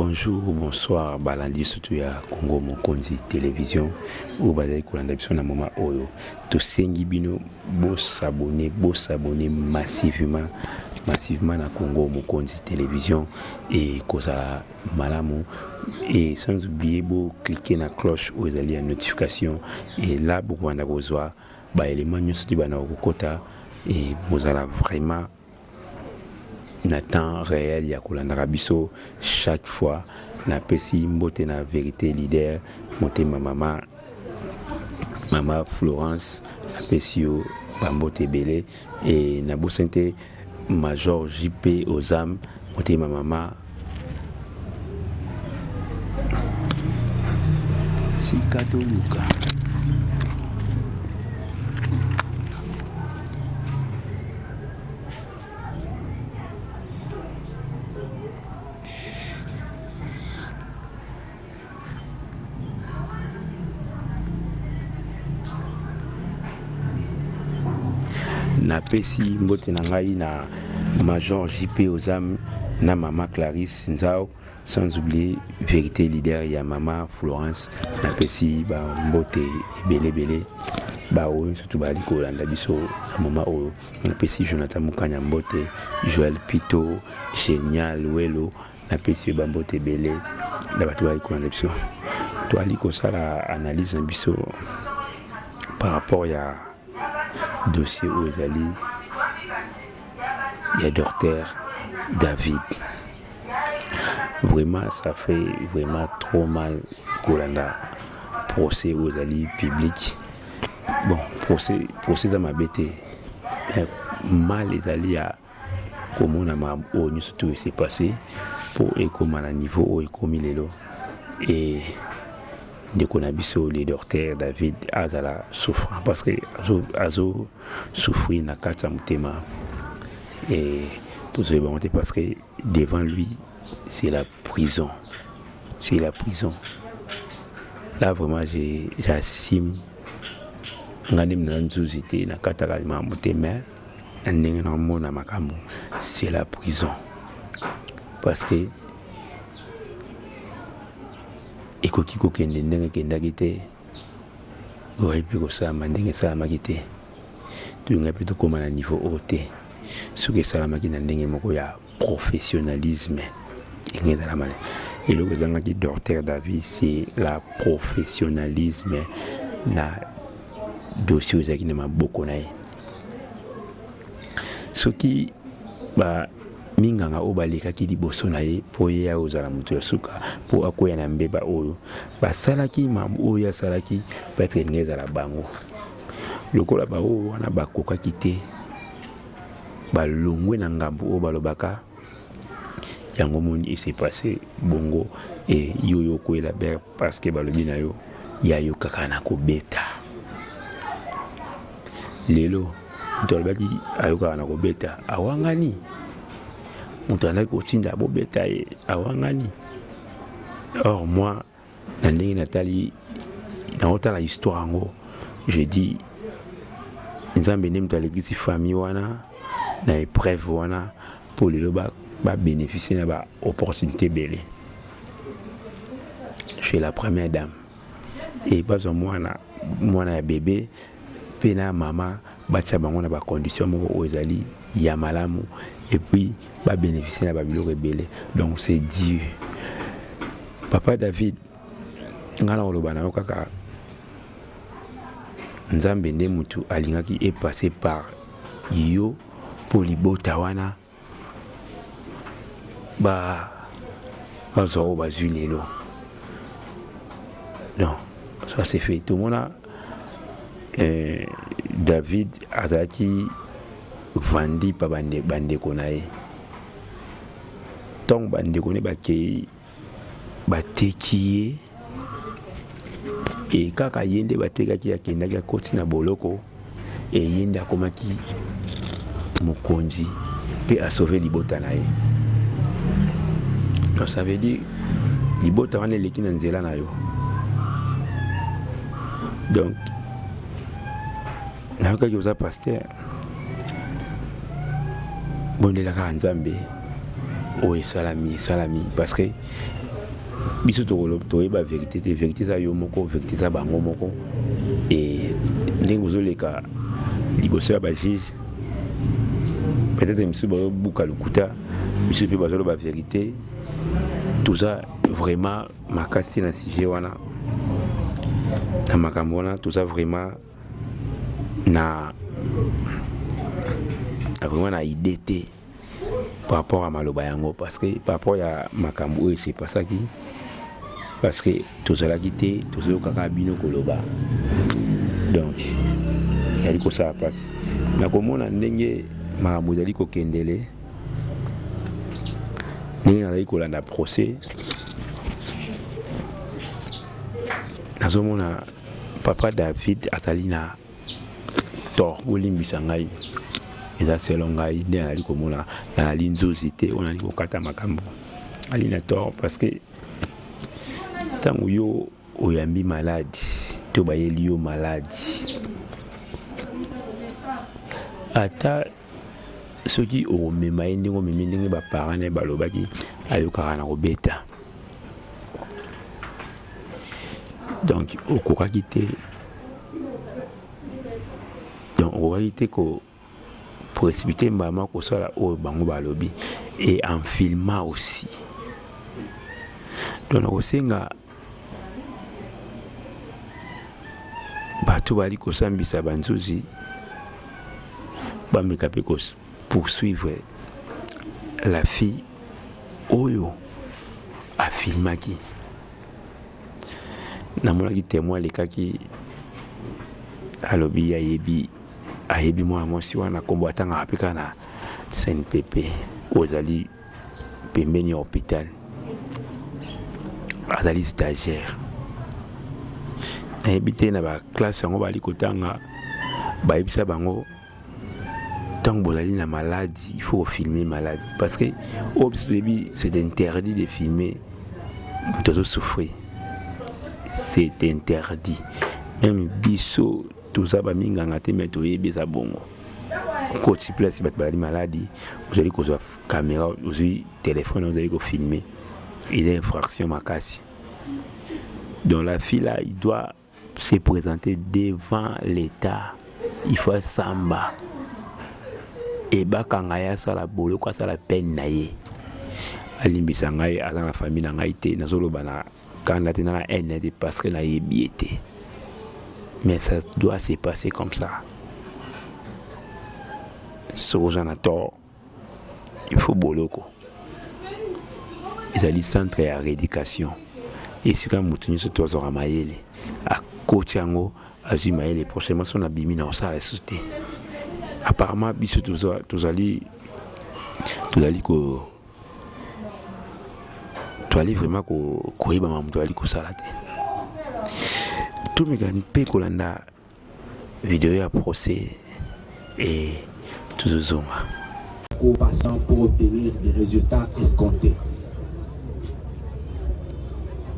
Bonjour, bonsoir, balandi surtout ya Congo Mokonzi Télévision ou bazali kolanda biso na moment oyo tosengi bino s'abonner massivement na Congo Mokonzi Télévision et koza malamu et sans oublier cliquer na cloche où ezali ya notification et là vous banda kozwa ba élément nyonso ti bana kokota et bozala vraiment na temps réel ya kolandaka biso chaque fois na pesi mbote na vérité leader monte mama Florence na pesi yo bambote belé et na bosente Major JP Ozam monte mama Sikato Luka na pesi mbote na ngai na Major JP Ozam na mama Clarisse Nzao sans oublier vérité leader ya mama Florence na pesi ba mbote belé ba oyo surtout bali kolanda biso na mama oyo na pesi Jonathan Mukanya mbote Joël Pito Génial Welo na pesi ba mbote belé na bato bali kolanda biso to ali ko sala analyse na biso par rapport ya dossier où ezali ya Dr David. Vraiment ça fait vraiment trop mal kolanda procès aux ali public. Bon, procès à ma bête mal les alliés à comment on a ma au surtout s'est passé pour et comme à niveau où est commis les lots et de konabiso les docteurs David azala souffrant parce que azo souffrir na kata mutema et tout ça est parce que devant lui c'est la prison là vraiment j'assume ngani mnanzuzite na kata kalima mutema ndenge na mona makambo c'est la prison parce que ekoki kokende ndenge kendaki te oyebi kosala ndenge esalamaki te tuyonga mpe tokóma na niveau oyo te soki esalamaki na ndenge moko ya professionnalisme enge ezalama eloko ezangaki Dr David c'est la professionnalisme na dossier oyo ezalaki na maboko na ye soki minganga oyo balekaki liboso na ye mpo ye ya ozala moto ya suka mpo akoya na mbeba oyo basalaki mamu oyo asalaki peut-être elingi ezala bango lokola baoyo wana bakokaki te balongwe na ngambo oyo balobaka yango moni s'est passé bongo e yo koyela ber parce que balobi na yo ya yo kaka na kobeta lelo moto alobaki ayokaka na kobeta awangani moto andaki kotinda bobeta ye awangani or moi na ndenge natali naotala histoire yango je dis nzambe nde moto alekisi famille wana na épreuve wana mpo lelo babénéficie na baopportunité belé chez la première dame et bazwa mwana ya bébé mpe na mama batia bango na bacondition moko oyo ezali ya malamu et puis bénéficier na babiloko ebele donc c'est Dieu. Papa David ngana oloba na yo kaka nzambe nde mutu alingaki est passé par yo pour libota wana bazwa oyo bazwi lelo non ça c'est fait tout le monde a David azalaki vandi pa bandeko na ye ntongo bandeko ne bakei bateki ye e kaka ye nde batekaki akendaki akoti na boloko e ye nde akomaki mokonzi mpe asauve libota na ye donc ça veut dire libota wana eleki na nzela na yo donc nayokaki oza paster bondelaka nzambe oyo esalami parce que biso toyeba vérité te vérité za yo moko vérité za bango moko et ndenge ozoleka liboso ya bajuge peut-être misu bazobuka lokuta biso mpe bazoloba vérité toza vraiment makasi na sujet wana na makambo wana toza vraiment na idée te par rapport à maloba yango parce que par rapport à makambo oyo c'est pas ça qui parce que tozalaki te tozoyokaka bino koloba donc yali kosala mpasi nakomona ndenge makambo ezali kokendele ndenge nazali kolanda procès nazomona papa David azali na tort bolimbisa ngai eza selo ngai nde nazali komona nazali nzozi te oyo nazali kokata makambo ali na tort parce que ntango yo oyambi maladi to bayeli yo maladi ata soki omema ye ndenge omemi ndenge baparent na ye balobaki ayokaka na kobeta donc okokaki te ko précipiter mbama kosala oyo bango balobi et en filmant aussi donc nakosenga bato bali kosambisa banzuzi bameka mpe poursuivre la fille oyo afilmaki namonaki témoin alekaki alobi ayebi mwana mwasi wana kombo atangaka mpe kaka na CNPP ozali pembeni ya hôpital azali stagiaire nayebi te na baklasse yango bali kotanga bayebisa bango ntango bozali na maladie il faut filmer maladie parce que c'est interdit de filmer moto azosouffrir c'est interdit même biso toza baminganga te me toyebi eza bongo koti place bato bazali maladie ozali kozwa caméra ozwi téléphone ozali kofilmer eza infraction makasi donc la fille là il doit se présenter devant l'état il faut samba et bakanga ya sala boloko asala peine na ye alimbisa ngai aza na famille na ngai te nazoloba na kanda te na haine te parce que nayebi ete mais ça doit se passer comme ça soki oza na tort il faut boloko ezali centre ya rééducation esika motu nyonso tozwaka mayele akoti yango azwi mayele prochainement so nabimi na kosala lisusu te apparemment biso tozali vraiment koyeba makambo tozali kosala te tomeka mpe kolanda video ya procès et tozozonga passant pour obtenir des résultats escomptés.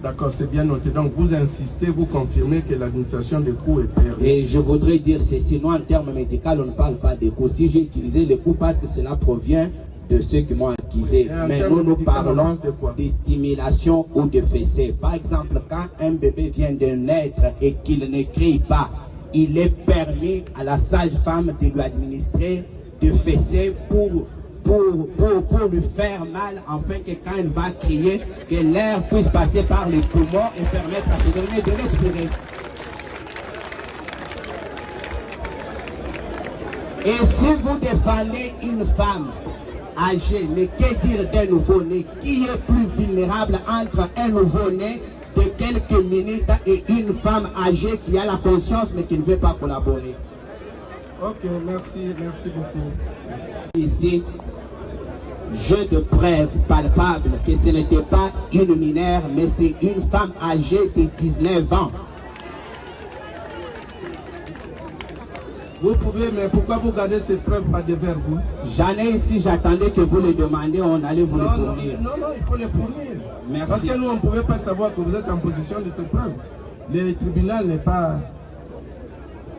D'accord, c'est bien noté. Donc vous insistez, vous confirmez que l'administration des coûts est permis. Et je voudrais dire ceci, sinon en termes médicaux, on ne parle pas des coûts. Si j'ai utilisé les coûts parce que cela provient de ceux qui m'ont accusé. Mais nous parlons de stimulation ou de fessée. Par exemple, quand un bébé vient de naître et qu'il ne crie pas, il est permis à la sage-femme de lui administrer de fessée pour lui faire mal, afin que quand elle va crier, que l'air puisse passer par les poumons et permettre à ce dernier de respirer. Et si vous défendez une femme âgée, mais que dire d'un nouveau-né? Qui est plus vulnérable entre un nouveau-né de quelques minutes et une femme âgée qui a la conscience mais qui ne veut pas collaborer? Ok, merci beaucoup. Merci. Ici, jeu de preuve palpable que ce n'était pas une mineure, mais c'est une femme âgée de 19 ans. Vous pouvez, mais pourquoi vous gardez ces preuves pas devers vous? J'en ai ici, j'attendais que vous les demandiez, on allait vous les fournir. Non, il faut les fournir. Merci. Parce que nous, on ne pouvait pas savoir que vous êtes en possession de ces preuves. Le tribunal n'est pas...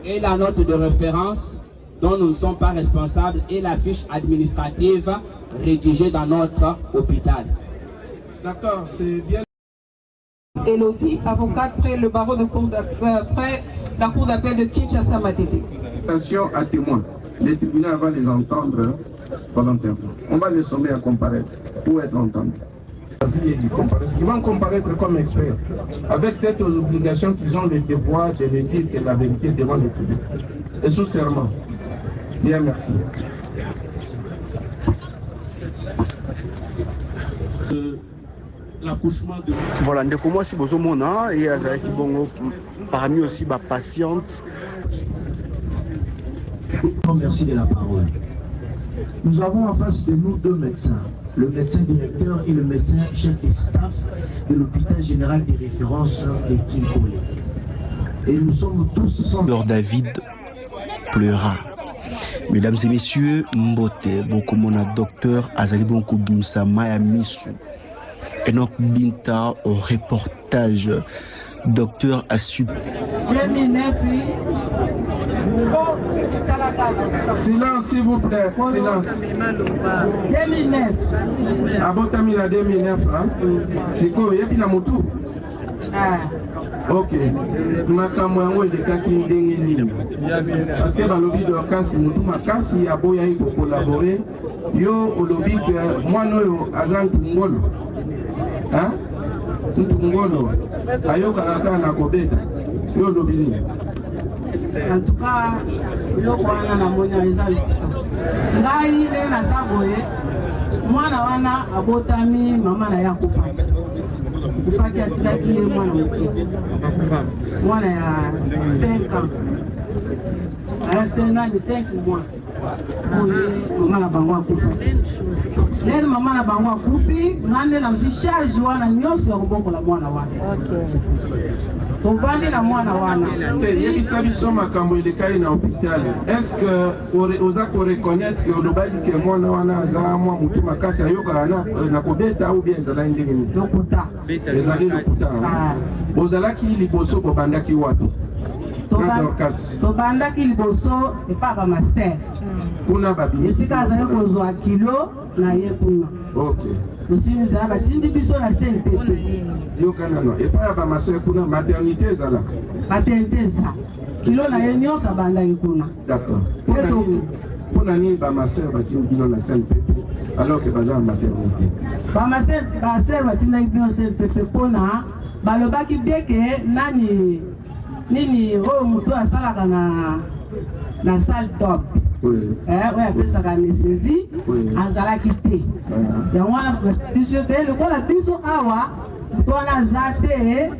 Et la note de référence dont nous ne sommes pas responsables et la fiche administrative rédigée dans notre hôpital. D'accord, c'est bien. Elodie, avocate près le barreau de près la cour d'appel de Kinshasa Matete. Attention à témoins. Les tribunaux vont les entendre volontairement. On va les sommer à comparaître pour être entendus. Ils vont comparaître comme experts, avec cette obligation qu'ils ont le devoir de ne dire que la vérité devant les tribunaux. Et sous serment. Bien, merci. Voilà, de comment si besoin mon an et avec bon parmi aussi ma patiente. Merci de la parole. Nous avons en face de nous deux médecins, le médecin directeur et le médecin chef de staff de l'hôpital général de référence de Kinkole. Et nous sommes tous sans... Lord David pleura. Mesdames et messieurs, Mbote, beaucoup mon docteur Azali Bonko Bimsama ya Misu. Et donc Binta au reportage docteur a su. Silence s'il vous plaît, silence. 2009. Abotami la 2009, hein? C'est quoi? Y'a bien moto? Ok. Makambo yango elekaki ndenge nini? Parce que balobi de kasi mutu makasi aboya iko collaborer. Yo olobi que mwana oyo aza ntungolo. Hein? Ntungolo. Ayoka kaka na kobeta. Yo olobi nini? En tout cas, biloko wana na moni eza likuta. Ngai le naza boye, mwana wana abotami mama na ya kufaki. Kufaki atikaki ye mwana moke. Mwana ya 5 ans. Aya 5 mois. Oye mama na bango akufa. Lelo mama na bango akufi, ngande na mzi charge wana nyonso ya kobokola mwana wana. Tovandi na mwana wana. Yebisa biso makambo elekali na hôpital. Est-ce que oza ko reconnaître que olobaki que mwana wana aza mwa mutu makasi ayoka na kobeta ou bien ezala ndenge nini? Lokuta. Ezali lokuta. Bozalaki liboso bobandaki wapi? Tobandaki liboso epa ba maser. Kuna babi. Esika azali kozwa kilo na ye kuna. Okay. Tosimiza batindi biso na CNPP. Yokana no. Epa ya ba maser kuna maternité ezala. Maternité ezala. Kilo na ye nyonso abandaki kuna. D'accord. Pona nini ba maser batindi bino na CNPP alors que baza maternité? Ba maser batindi bino CNPP pona balobaki bieke nani nini oyo mutu asalaka na salle top. Oui. Oyo apesaka anesthésie azalaki te. Yango wana biso te lokola biso awa mutu wana aza te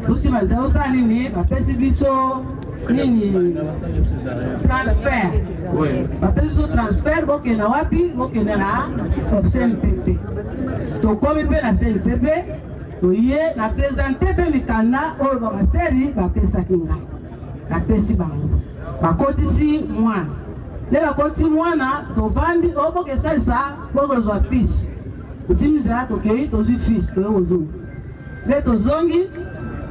tosima osala nini bapesi biso nini transfert. Bapesi biso transfert bokende wapi bokende na CNPP. Tokomi mpe na CNPP toye na présente mpe mikanda oyo bamaseri bapesaki ngai napesi bango bakotisi mwana nde bakotisi mwana tovandi oyo bokesalisa bokozwa fisi osimizala tokei tozwi fisi toye kozongi nde tozongi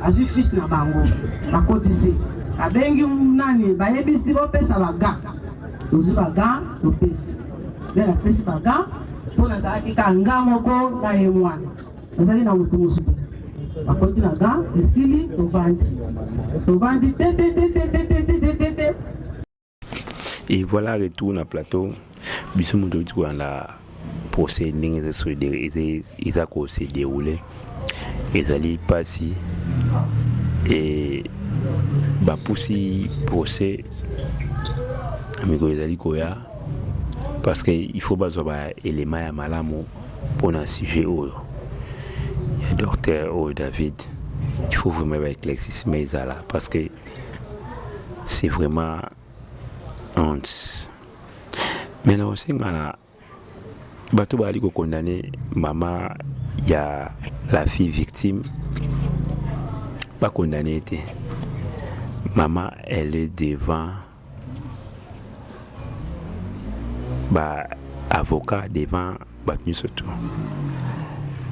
azwi fisi na bango bakotisi abengi nani bayebisi bopesa baga tozwi baga topesi nde napesi baga mpo nazalaki ka nga moko na ye mwana nazali na motu mosusu bakoti na ga esili tovandi te. Et voilà, retour na plateau. Biso moto tu kwa la procès ndenge za ko se dérouler. Ezali pasi et ba poussi procès amiko ezali koya parce que il faut bazo ba élément ya malamu pour un sujet oyo. Docteur David, il faut vraiment éclaircir mes là parce que c'est vraiment honte. Maintenant aussi, bateau bali ko condamné maman, il y a la fille victime, pas condamnée. Maman, elle est devant avocat devant battu surtout.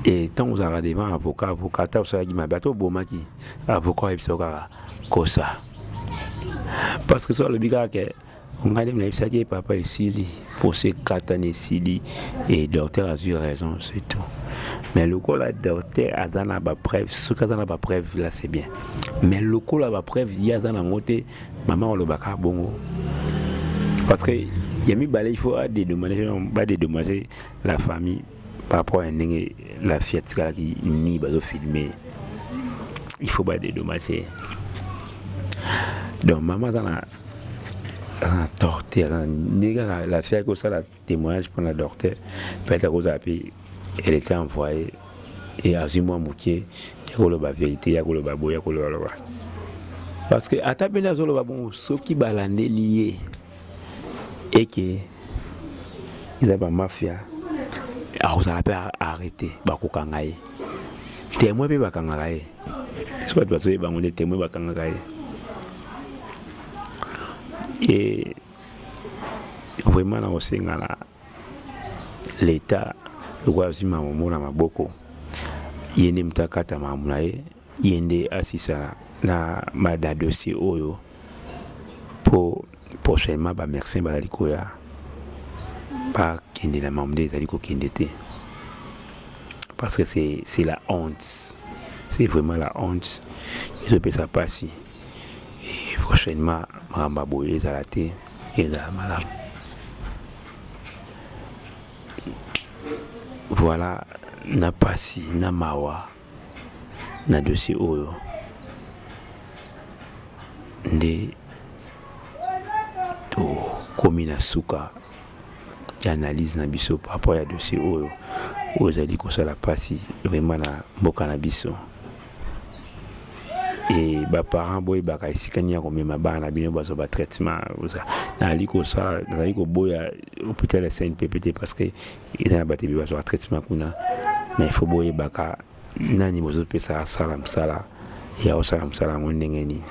Et tant que vous avez devant avocat, vous avez dit ma bateau bomaki, avocat et psoka kosa. Parce que sur le biga que on a dit que papa est Sili pour ces 4 années Sili et le docteur a eu raison c'est tout. mais le col docteur azana ba preuve ce qu'azana ba preuve là c'est bien mais le col ba preuve il y a azana ngote maman on le baka bongo parce que il y a mis balai il faut dédommager la famille par rapport à la Fiat qui ni bazo filmer il faut pas dédommager donc maman azana torté la Fiat que ça la témoignage pour la docteur peut-être cause elle était envoyée et à 6 mois mouké il y a la vérité il y a le babo il y a le parce que à ta peine le babo ce qui balande lié et que il a pas mafia a osé arrêter bako kangaye témoin pe bakangaye c'est pas parce que bango des témoins bakangaye et vraiment na osengala l'état kwa zima mona maboko yende mtakata mamuna yende asisa na mada dossier oyo pour prochainement ba merci ba likoya pas kende la mamde zaliko kendete parce que c'est la honte c'est vraiment la honte je peux ça passer et prochainement mamba boye zalate et za malade. Voilà na pasi na mawa na dossier oyo nde to komi na suka analyse na biso par rapport à dossier oyo ozali kosala pasi vraiment na mboka na biso et ba parents boy baka isikani ya komema bana bino bazo ba traitement na liko ça na liko boya hôpital la CNPPT parce que ils ont battu bazo traitement kuna mais il faut boyer baka nani bozo pesa salam sala ya salam sala ngondengeni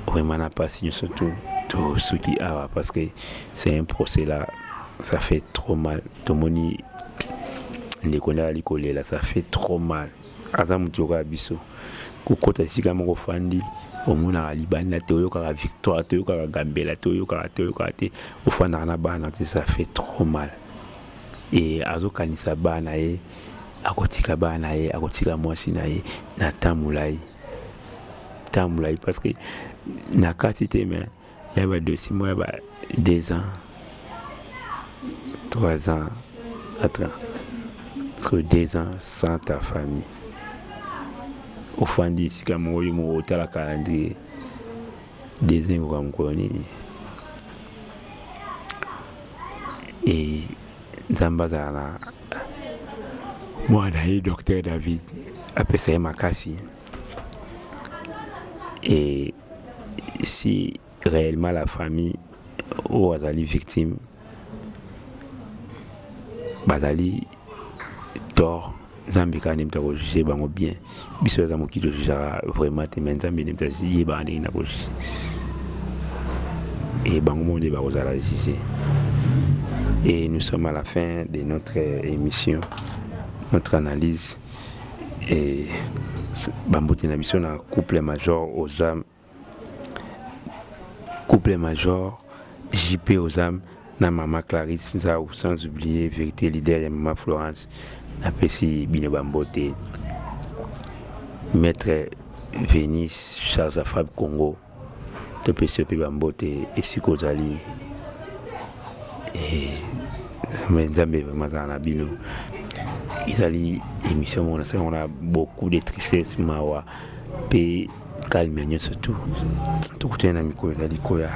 vraiment n'a pas signé surtout tout ce qui a parce que c'est un procès là ça fait trop mal tout le monde les connaît l'école là ça fait trop mal azamu tioka biso kokota sika moko fandi omuna libanda toyo ka victoire toyo ka gambela toyo ka te ofana na bana ça fait trop mal et azo kanisa bana ye akotika bana ye akotika mwasi na ye na tamulai parce que na quantité mais il y a 2 mois 2 ans 3 ans attends 2 ans sans ta famille au fond d'ici comme on au hôtel à calendrier 2 ans comme koni et Zambazana moi d'ailleurs docteur David après ça makasi et si réellement la famille ou azali victime bazali tort Zambi ka nimta ko juger bango bien biso za mo ki jugera vraiment te men Zambi nimta yeba ande na ko et bango monde ba ozala juger et nous sommes à la fin de notre émission notre analyse et bambote na biso na couple major aux âmes couple major JP aux âmes na maman Clarisse Nzao sans oublier vérité leader ya maman Florence na pesi bino bambote maître Vénice Charles Afab Congo to pesi pe bambote esiko zali et Nzambe vraiment na bino izali émission on a beaucoup de tristesse mawa pe calme surtout tout na miko ezali koya